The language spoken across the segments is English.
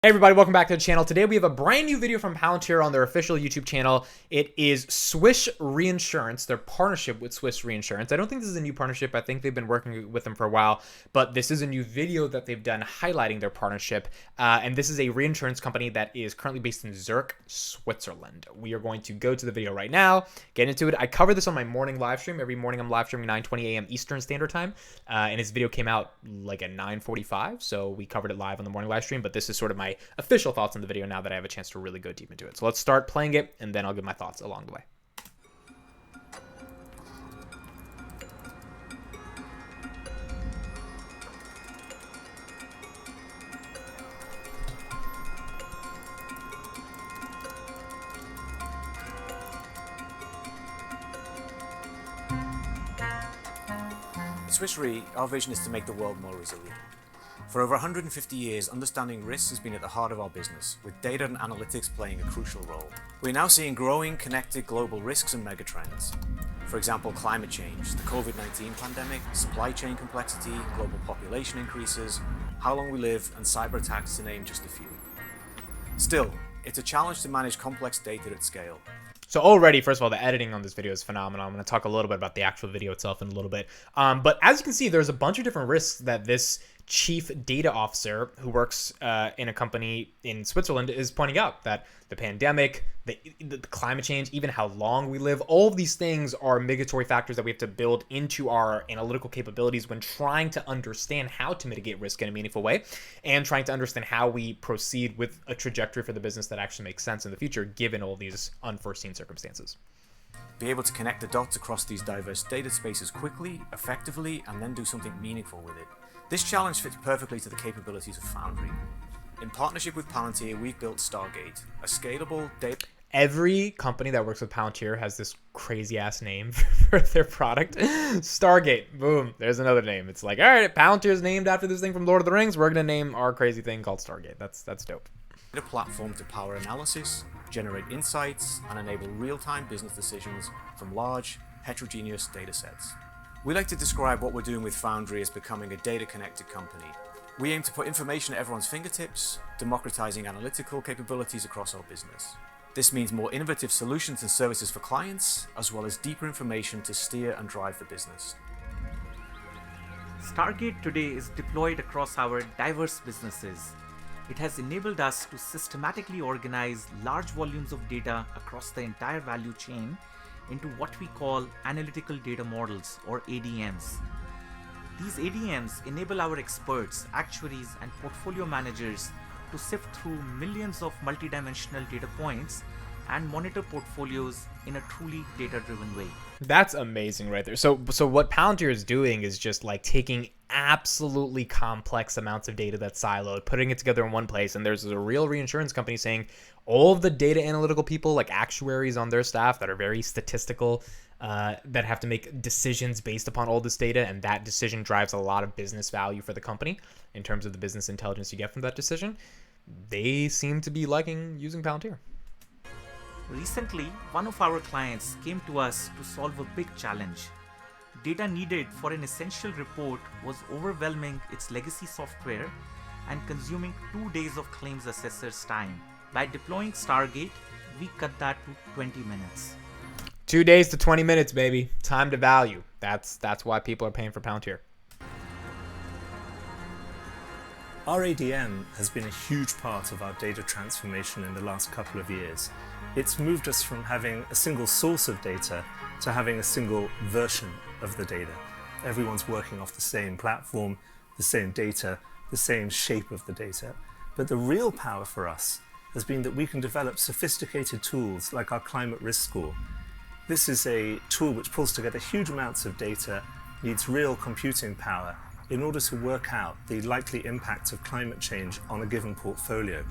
Hey everybody, welcome back to the channel. Today we have a brand new video from Palantir on their official YouTube channel. It is Swiss Reinsurance, their partnership with Swiss Reinsurance. I don't think this is a new partnership. I think they've been working with them for a while, but this is a new video that they've done highlighting their partnership. And this is a reinsurance company that is currently based in Zurich, Switzerland. We are going to go to the video right now, get into it. I cover this on my morning live stream. Every morning I'm live streaming 9:20 a.m. Eastern Standard Time. And this video came out like at 9:45, so we covered it live on the morning live stream, but this is sort of my official thoughts on the video now that I have a chance to really go deep into it. So let's start playing it, and then I'll give my thoughts along the way. At Swiss Re, our vision is to make the world more resilient. For over 150 years, understanding risks has been at the heart of our business, with data and analytics playing a crucial role. We're now seeing growing, connected global risks and megatrends. For example, climate change, the COVID-19 pandemic, supply chain complexity, global population increases, how long we live, and cyber attacks, to name just a few. Still, it's a challenge to manage complex data at scale. So already, first of all, the editing on this video is phenomenal. I'm going to talk a little bit about the actual video itself in a little bit. But as you can see, there's a bunch of different risks that this chief data officer who works in a company in Switzerland is pointing out, that the pandemic, the climate change, even how long we live, all of these things are mitigatory factors that we have to build into our analytical capabilities when trying to understand how to mitigate risk in a meaningful way and trying to understand how we proceed with a trajectory for the business that actually makes sense in the future given all these unforeseen circumstances. Be able to connect the dots across these diverse data spaces quickly, effectively, and then do something meaningful with it. This challenge fits perfectly to the capabilities of Foundry. In partnership with Palantir, we've built Stargate, a scalable data... Every company that works with Palantir has this crazy ass name for their product. Stargate, boom, there's another name. It's like, all right, Palantir's named after this thing from Lord of the Rings. We're going to name our crazy thing called Stargate. That's dope. A platform to power analysis, generate insights, and enable real-time business decisions from large, heterogeneous data sets. We like to describe what we're doing with Foundry as becoming a data-connected company. We aim to put information at everyone's fingertips, democratizing analytical capabilities across our business. This means more innovative solutions and services for clients, as well as deeper information to steer and drive the business. Stargate today is deployed across our diverse businesses. It has enabled us to systematically organize large volumes of data across the entire value chain into what we call analytical data models, or ADMs. These ADMs enable our experts, actuaries, and portfolio managers to sift through millions of multidimensional data points and monitor portfolios in a truly data-driven way. That's amazing right there. So what Palantir is doing is just like taking absolutely complex amounts of data that's siloed, putting it together in one place, and there's a real reinsurance company saying all of the data analytical people, like actuaries on their staff that are very statistical, that have to make decisions based upon all this data, and that decision drives a lot of business value for the company in terms of the business intelligence you get from that decision. They seem to be liking using Palantir. Recently, one of our clients came to us to solve a big challenge. Data needed for an essential report was overwhelming its legacy software and consuming 2 days of claims assessor's time. By deploying Stargate, we cut that to 20 minutes. 2 days to 20 minutes, baby. Time to value. That's why people are paying for Palantir. Our ADM has been a huge part of our data transformation in the last couple of years. It's moved us from having a single source of data to having a single version of the data. Everyone's working off the same platform, the same data, the same shape of the data. But the real power for us has been that we can develop sophisticated tools like our climate risk score. This is a tool which pulls together huge amounts of data, needs real computing power in order to work out the likely impact of climate change on a given portfolio.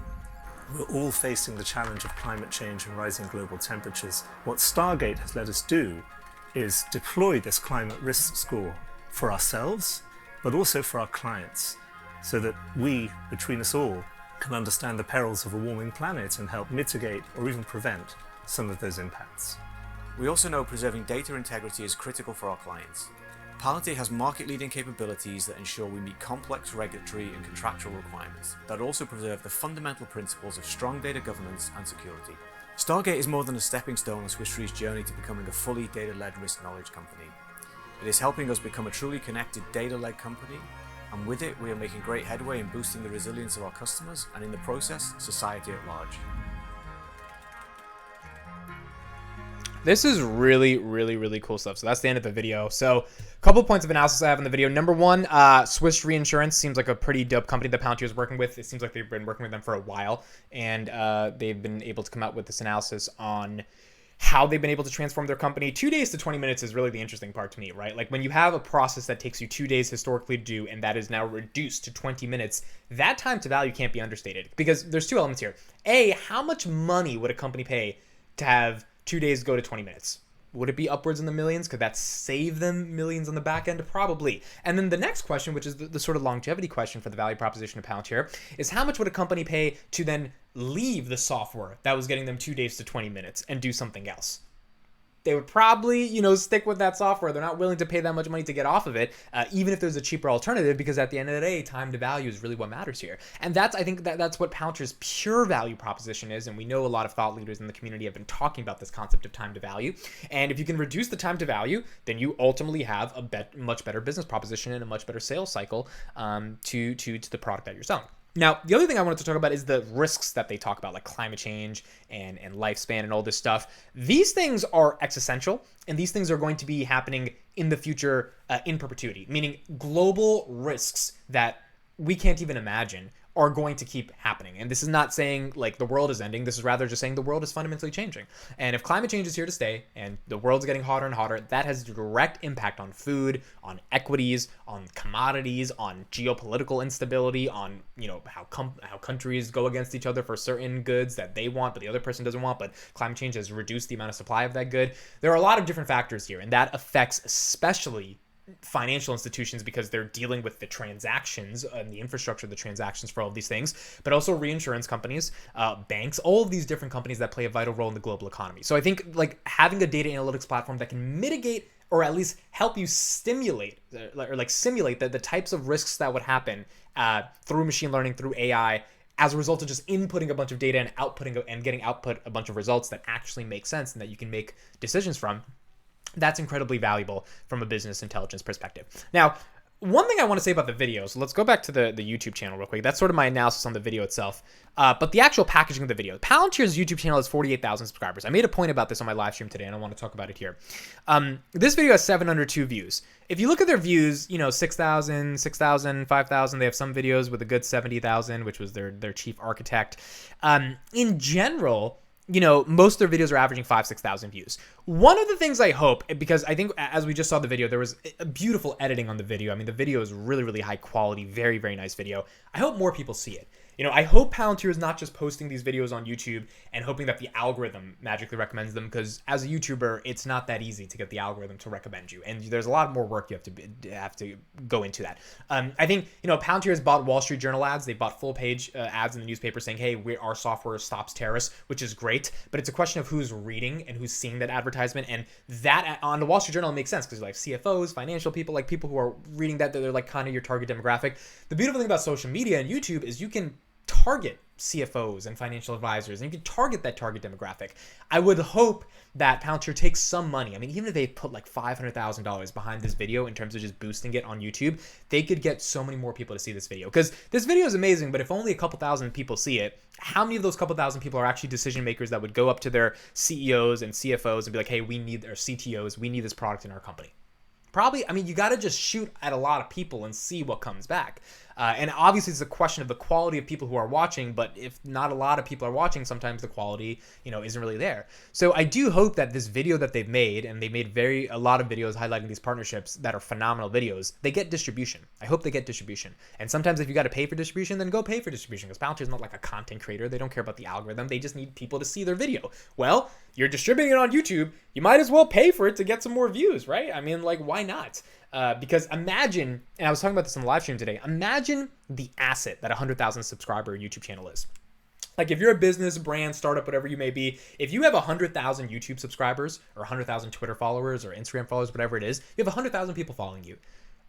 We're all facing the challenge of climate change and rising global temperatures. What Stargate has let us do is deploy this climate risk score for ourselves, but also for our clients, so that we, between us all, can understand the perils of a warming planet and help mitigate or even prevent some of those impacts. We also know preserving data integrity is critical for our clients. Palantir has market-leading capabilities that ensure we meet complex regulatory and contractual requirements that also preserve the fundamental principles of strong data governance and security. Stargate is more than a stepping stone on Swiss Re's journey to becoming a fully data-led risk knowledge company. It is helping us become a truly connected data-led company, and with it we are making great headway in boosting the resilience of our customers and in the process, society at large. This is really, really, really cool stuff. So that's the end of the video. So a couple points of analysis I have in the video. Number one, Swiss Reinsurance seems like a pretty dope company that Palantir is working with. It seems like they've been working with them for a while, and they've been able to come out with this analysis on how they've been able to transform their company. 2 days to 20 minutes is really the interesting part to me, right? Like when you have a process that takes you 2 days historically to do, and that is now reduced to 20 minutes, that time to value can't be understated, because there's two elements here. A, how much money would a company pay to have 2 days go to 20 minutes? Would it be upwards in the millions? Could that save them millions on the back end? Probably. And then the next question, which is the sort of longevity question for the value proposition of Palantir, is how much would a company pay to then leave the software that was getting them 2 days to 20 minutes and do something else? They would probably, stick with that software. They're not willing to pay that much money to get off of it, even if there's a cheaper alternative, because at the end of the day, time to value is really what matters here. And I think that's what Palantir's pure value proposition is. And we know a lot of thought leaders in the community have been talking about this concept of time to value. And if you can reduce the time to value, then you ultimately have a much better business proposition and a much better sales cycle to the product that you're selling. Now, the other thing I wanted to talk about is the risks that they talk about, like climate change and lifespan and all this stuff. These things are existential, and these things are going to be happening in the future in perpetuity, meaning global risks that we can't even imagine are going to keep happening. And this is not saying like the world is ending. This is rather just saying the world is fundamentally changing. And if climate change is here to stay and the world's getting hotter and hotter, that has a direct impact on food, on equities, on commodities, on geopolitical instability, on how countries go against each other for certain goods that they want but the other person doesn't want, but climate change has reduced the amount of supply of that good. There are a lot of different factors here, and that affects especially financial institutions because they're dealing with the transactions and the infrastructure of the transactions for all of these things, but also reinsurance companies, banks, all of these different companies that play a vital role in the global economy. So I think like having a data analytics platform that can mitigate or at least help you simulate the types of risks that would happen through machine learning, through AI, as a result of just inputting a bunch of data and outputting and getting output a bunch of results that actually make sense and that you can make decisions from. That's incredibly valuable from a business intelligence perspective. Now, one thing I want to say about the videos, let's go back to the YouTube channel real quick. That's sort of my analysis on the video itself. But the actual packaging of the video. Palantir's YouTube channel has 48,000 subscribers. I made a point about this on my live stream today, and I want to talk about it here. This video has 702 views. If you look at their views, 6,000, 6,000, 5,000. They have some videos with a good 70,000, which was their chief architect. In general, most of their videos are averaging 5,000-6,000 views. One of the things I hope, because I think as we just saw the video, there was a beautiful editing on the video. I mean, the video is really, really high quality, very, very nice video. I hope more people see it. I hope Palantir is not just posting these videos on YouTube and hoping that the algorithm magically recommends them, because as a YouTuber, it's not that easy to get the algorithm to recommend you. And there's a lot more work you have to go into that. I think, Palantir has bought Wall Street Journal ads. They bought full page ads in the newspaper saying, hey, our software stops terrorists, which is great. But it's a question of who's reading and who's seeing that advertisement. And that on the Wall Street Journal makes sense because like CFOs, financial people, like people who are reading that, they're like kind of your target demographic. The beautiful thing about social media and YouTube is you can target CFOs and financial advisors, and you can target that target demographic. I would hope that Palantir takes some money. I mean, even if they put like $500,000 behind this video in terms of just boosting it on YouTube, they could get so many more people to see this video. Because this video is amazing, but if only a couple thousand people see it, how many of those couple thousand people are actually decision makers that would go up to their CEOs and CFOs and be like, hey, we need, or CTOs, we need this product in our company? Probably, I mean, you got to just shoot at a lot of people and see what comes back. And obviously, it's a question of the quality of people who are watching, but if not a lot of people are watching, sometimes the quality, isn't really there. So I do hope that this video that they've made, and they made a lot of videos highlighting these partnerships that are phenomenal videos, they get distribution. I hope they get distribution. And sometimes if you got to pay for distribution, then go pay for distribution, because Palantir is not like a content creator. They don't care about the algorithm. They just need people to see their video. Well, you're distributing it on YouTube. You might as well pay for it to get some more views, right? I mean, like, why not? Because imagine, and I was talking about this on the live stream today, imagine the asset that a 100,000 subscriber YouTube channel is. Like if you're a business, brand, startup, whatever you may be, if you have 100,000 YouTube subscribers or 100,000 Twitter followers or Instagram followers, whatever it is, you have 100,000 people following you.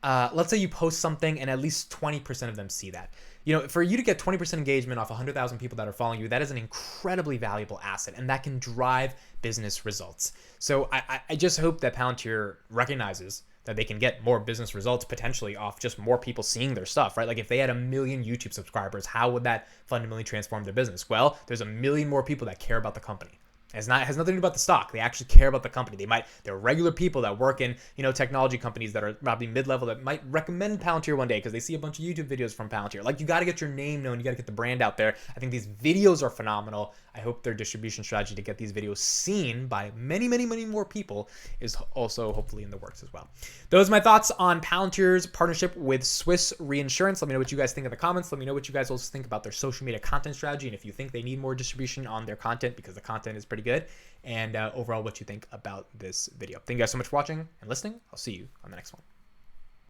Let's say you post something and at least 20% of them see that. You know, for you to get 20% engagement off 100,000 people that are following you, that is an incredibly valuable asset, and that can drive business results. So I just hope that Palantir recognizes that they can get more business results potentially off just more people seeing their stuff, right? Like if they had 1 million YouTube subscribers, how would that fundamentally transform their business? Well, there's 1 million more people that care about the company. It has nothing to do about the stock. They actually care about the company. They're regular people that work in, technology companies that are probably mid-level that might recommend Palantir one day because they see a bunch of YouTube videos from Palantir. Like, you got to get your name known. You got to get the brand out there. I think these videos are phenomenal. I hope their distribution strategy to get these videos seen by many, many, many more people is also hopefully in the works as well. Those are my thoughts on Palantir's partnership with Swiss Reinsurance. Let me know what you guys think in the comments. Let me know what you guys also think about their social media content strategy, and if you think they need more distribution on their content because the content is pretty good, and overall what you think about this video. Thank you guys so much for watching and listening. I'll see you on the next one.